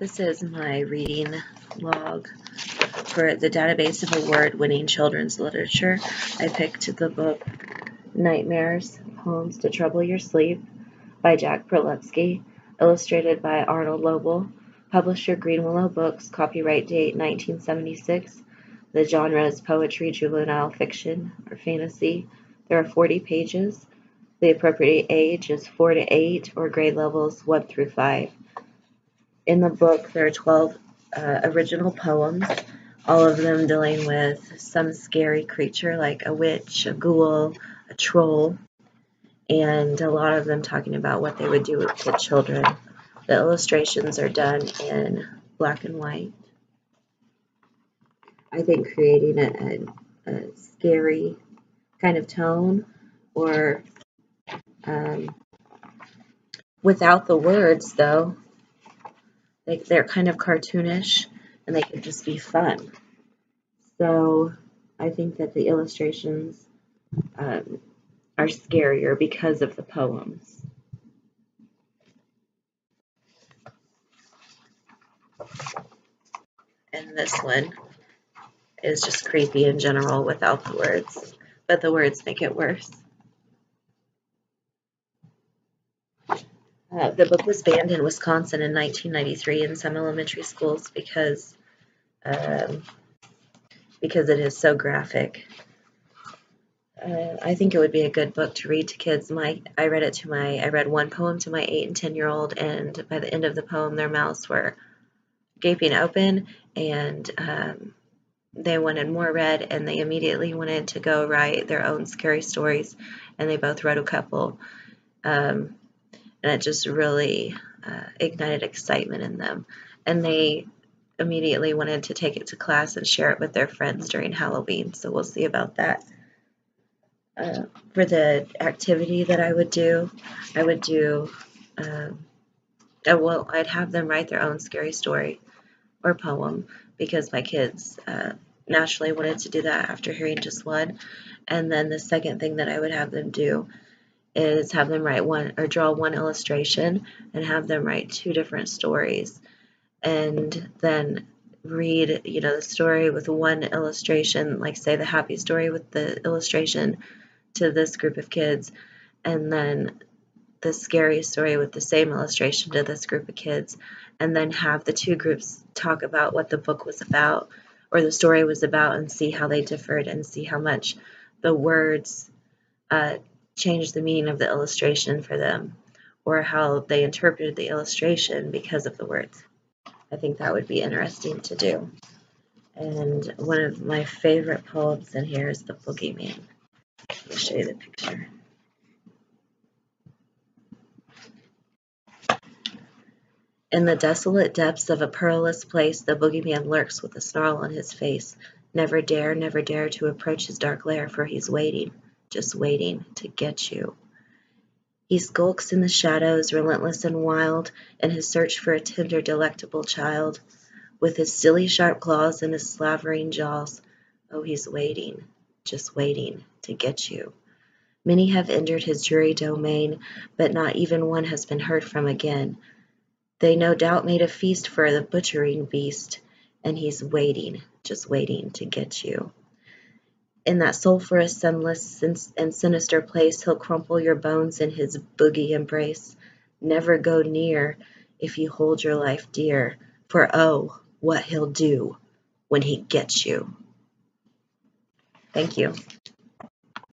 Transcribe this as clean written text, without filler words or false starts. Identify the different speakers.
Speaker 1: This is my reading log for the database of award-winning children's literature. I picked the book Nightmares, Poems to Trouble Your Sleep by Jack Prelutsky, illustrated by Arnold Lobel, publisher Greenwillow Books, copyright date 1976. The genre is poetry, juvenile fiction, or fantasy. There are 40 pages. The appropriate age is 4 to 8, or grade levels 1 through 5. In the book, there are 12 original poems, all of them dealing with some scary creature like a witch, a ghoul, a troll, and a lot of them talking about what they would do to children. The illustrations are done in black and white. I think creating a scary kind of tone, or without the words though, they're kind of cartoonish and they could just be fun. So I think that the illustrations are scarier because of the poems. And this one is just creepy in general without the words, but the words make it worse. The book was banned in Wisconsin in 1993 in some elementary schools because it is so graphic. I think it would be a good book to read to kids. I read one poem to my 8 and 10-year-old, and by the end of the poem, their mouths were gaping open, and they wanted more read, and they immediately wanted to go write their own scary stories, and they both wrote a couple. And it just really ignited excitement in them. And they immediately wanted to take it to class and share it with their friends during Halloween. So we'll see about that. For the activity that I would do, I'd have them write their own scary story or poem, because my kids naturally wanted to do that after hearing just one. And then the second thing that I would have them do is have them write one or draw one illustration and have them write 2 different stories, and then read, the story with one illustration, like say the happy story with the illustration to this group of kids, and then the scary story with the same illustration to this group of kids, and then have the 2 groups talk about what the book was about or the story was about, and see how they differed and see how much the words changed the meaning of the illustration for them, or how they interpreted the illustration because of the words. I think that would be interesting to do. And one of my favorite poems in here is The Boogeyman. I'll show you the picture. In the desolate depths of a perilous place, the boogeyman lurks with a snarl on his face. Never dare to approach his dark lair, for he's waiting, just waiting to get you. He skulks in the shadows, relentless and wild, in his search for a tender, delectable child. With his silly sharp claws and his slavering jaws, oh, he's waiting, just waiting to get you. Many have entered his dreary domain, but not even one has been heard from again. They no doubt made a feast for the butchering beast, and he's waiting, just waiting to get you. In that sulphurous, sunless, and sinister place, he'll crumple your bones in his boogie embrace. Never go near if you hold your life dear, for oh, what he'll do when he gets you. Thank you.